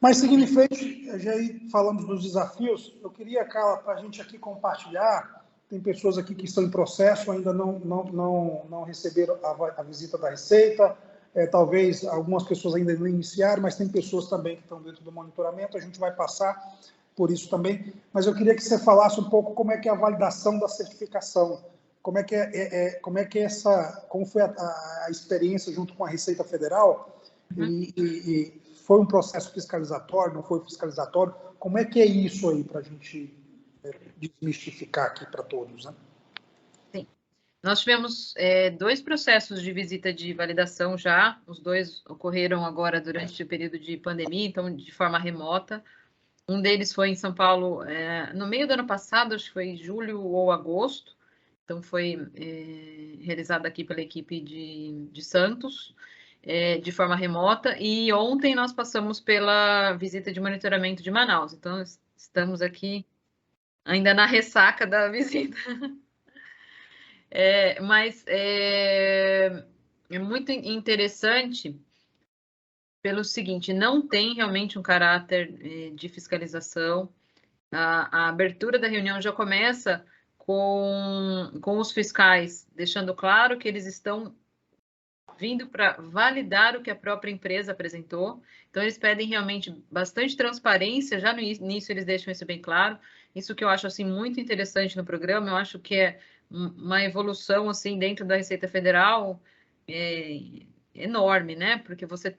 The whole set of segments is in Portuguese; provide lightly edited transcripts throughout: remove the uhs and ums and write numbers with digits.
Mas, seguindo em frente, já aí falamos dos desafios, eu queria, Carla, para a gente aqui compartilhar, tem pessoas aqui que estão em processo, ainda não receberam a visita da Receita, talvez algumas pessoas ainda não iniciaram, mas tem pessoas também que estão dentro do monitoramento, a gente vai passar por isso também, mas eu queria que você falasse um pouco como é que é a validação da certificação, como foi a experiência junto com a Receita Federal, e foi um processo fiscalizatório, não foi fiscalizatório? Como é que é isso aí para a gente desmistificar aqui para todos, né? Sim. Nós tivemos 2 processos de visita de validação já, os 2 ocorreram agora durante o período de pandemia, então de forma remota. Um deles foi em São Paulo no meio do ano passado, acho que foi julho ou agosto, então foi realizado aqui pela equipe de Santos, de forma remota, e ontem nós passamos pela visita de monitoramento de Manaus, então estamos aqui ainda na ressaca da visita. Mas é muito interessante pelo seguinte, não tem realmente um caráter de fiscalização. A abertura da reunião já começa com os fiscais, deixando claro que eles estão vindo para validar o que a própria empresa apresentou. Então, eles pedem realmente bastante transparência, já no início eles deixam isso bem claro. Isso que eu acho assim muito interessante no programa, eu acho que é uma evolução assim dentro da Receita Federal enorme, né? Porque você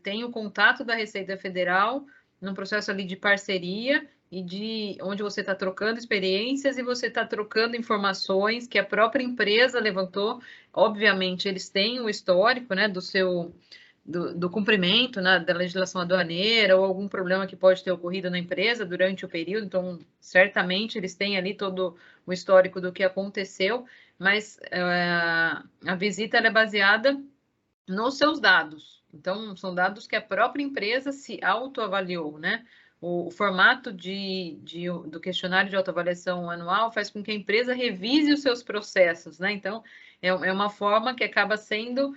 tem o contato da Receita Federal num processo ali de parceria e de onde você está trocando experiências e você está trocando informações que a própria empresa levantou. Obviamente, eles têm o histórico, né, do cumprimento, né, da legislação aduaneira ou algum problema que pode ter ocorrido na empresa durante o período, então, certamente, eles têm ali todo o histórico do que aconteceu, mas a visita ela é baseada nos seus dados. Então, são dados que a própria empresa se autoavaliou, né? O formato do questionário de autoavaliação anual faz com que a empresa revise os seus processos, né? Então, é uma forma que acaba sendo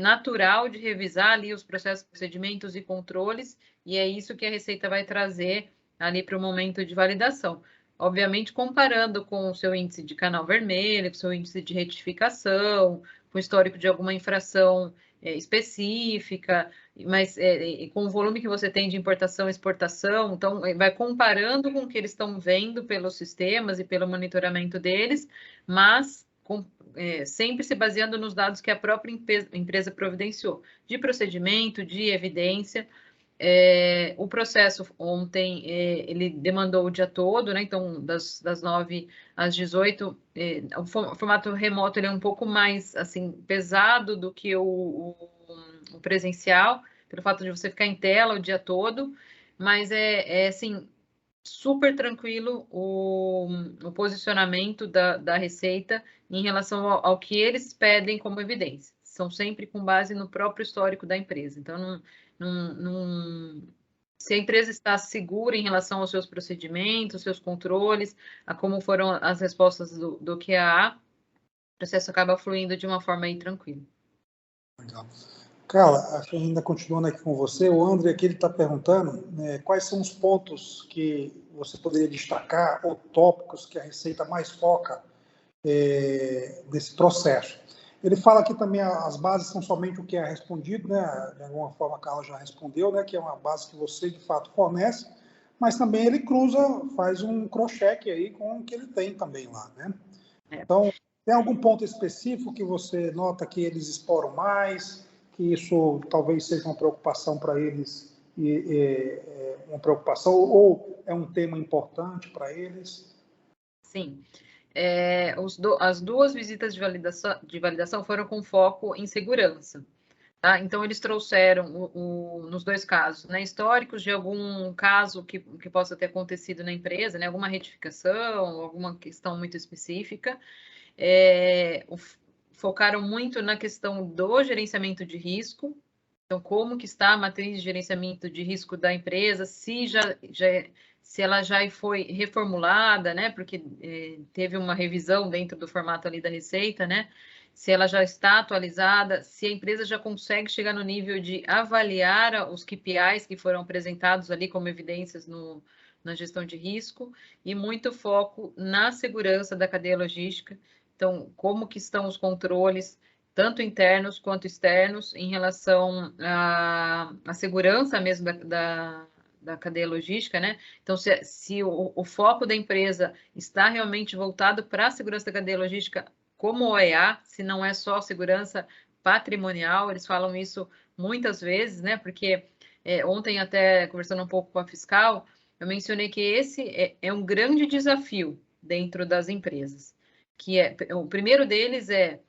natural de revisar ali os processos, procedimentos e controles, e é isso que a Receita vai trazer ali para o momento de validação. Obviamente, comparando com o seu índice de canal vermelho, com o seu índice de retificação, com o histórico de alguma infração específica, mas com o volume que você tem de importação e exportação, então vai comparando com o que eles estão vendo pelos sistemas e pelo monitoramento deles, mas sempre se baseando nos dados que a própria empresa providenciou, de procedimento, de evidência. O processo ontem, ele demandou o dia todo, né? Então, das 9 às 18, o formato remoto ele é um pouco mais, assim, pesado do que o presencial, pelo fato de você ficar em tela o dia todo, mas assim, super tranquilo o posicionamento da Receita em relação ao que eles pedem como evidência. São sempre com base no próprio histórico da empresa. Então, se a empresa está segura em relação aos seus procedimentos, seus controles, a como foram as respostas do QAA, o processo acaba fluindo de uma forma aí tranquila. Legal. Carla, ainda continuando aqui com você, o André aqui está perguntando quais são os pontos que você poderia destacar ou tópicos que a Receita mais foca desse processo. Ele fala que também as bases são somente o que é respondido, né? De alguma forma a Carla já respondeu, né? Que é uma base que você de fato fornece, mas também ele faz um cross-check aí com o que ele tem também lá, né? Então, tem algum ponto específico que você nota que eles exploram mais, que isso talvez seja uma preocupação para eles, uma preocupação, ou é um tema importante para eles? Sim. As 2 visitas de validação foram com foco em segurança. Tá? Então, eles trouxeram, nos 2 casos, né, históricos de algum caso que possa ter acontecido na empresa, né, alguma retificação, alguma questão muito específica. Focaram muito na questão do gerenciamento de risco. Então, como que está a matriz de gerenciamento de risco da empresa, se ela já foi reformulada, né? Porque teve uma revisão dentro do formato ali da Receita, né? se ela já está atualizada, se a empresa já consegue chegar no nível de avaliar os KPIs que foram apresentados ali como evidências na gestão de risco, e muito foco na segurança da cadeia logística. Então, como que estão os controles, tanto internos quanto externos, em relação à segurança mesmo da cadeia logística, né? Então, se o foco da empresa está realmente voltado para a segurança da cadeia logística como OEA, se não é só segurança patrimonial, eles falam isso muitas vezes, né? Porque ontem, até conversando um pouco com a fiscal, eu mencionei que esse é um grande desafio dentro das empresas, que o primeiro deles é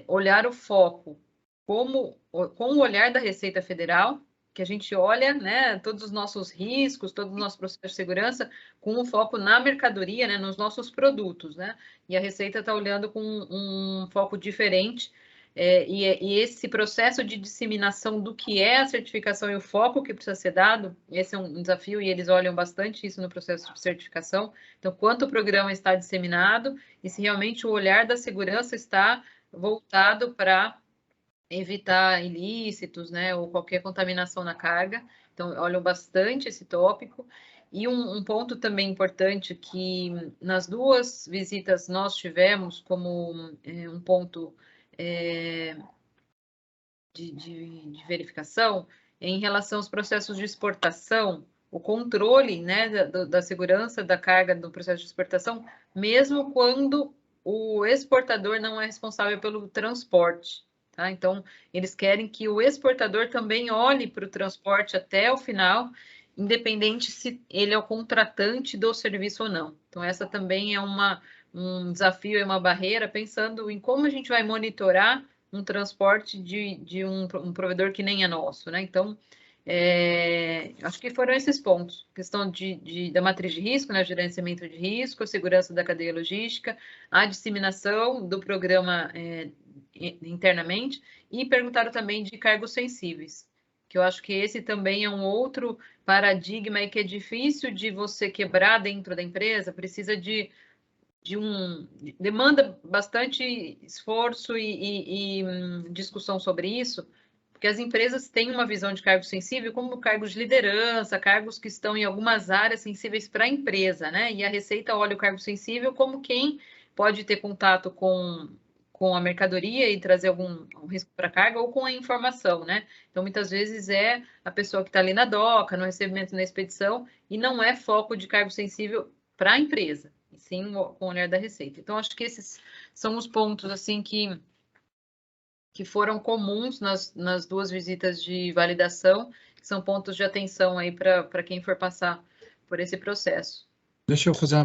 olhar o foco com o olhar da Receita Federal, que a gente olha, né, todos os nossos riscos, todos os nossos processos de segurança, com um foco na mercadoria, né, nos nossos produtos, né, e a Receita está olhando com um foco diferente, e esse processo de disseminação do que é a certificação e o foco que precisa ser dado, esse é um desafio, e eles olham bastante isso no processo de certificação. Então, quanto o programa está disseminado e se realmente o olhar da segurança está voltado para evitar ilícitos, né, ou qualquer contaminação na carga. Então, olham bastante esse tópico. E um ponto também importante que nas duas visitas nós tivemos como um ponto de verificação em relação aos processos de exportação, o controle, né, da segurança da carga do processo de exportação, mesmo quando o exportador não é responsável pelo transporte. Tá? Então, eles querem que o exportador também olhe para o transporte até o final, independente se ele é o contratante do serviço ou não. Então, essa também é um desafio, é uma barreira, pensando em como a gente vai monitorar um transporte de um provedor que nem é nosso, né? Então, acho que foram esses pontos. Questão da matriz de risco, né? Gerenciamento de risco, a segurança da cadeia logística, a disseminação do programa internamente, e perguntaram também de cargos sensíveis, que eu acho que esse também é um outro paradigma e que é difícil de você quebrar dentro da empresa, precisa demanda bastante esforço e discussão sobre isso, porque as empresas têm uma visão de cargo sensível como cargos de liderança, cargos que estão em algumas áreas sensíveis para a empresa, né? E a Receita olha o cargo sensível como quem pode ter contato com a mercadoria e trazer algum risco para a carga, ou com a informação, né? Então, muitas vezes é a pessoa que está ali na doca, no recebimento, na expedição, e não é foco de cargo sensível para a empresa, e sim com o olhar da Receita. Então, acho que esses são os pontos, assim, que foram comuns nas duas visitas de validação, que são pontos de atenção aí para quem for passar por esse processo. Deixa eu fazer uma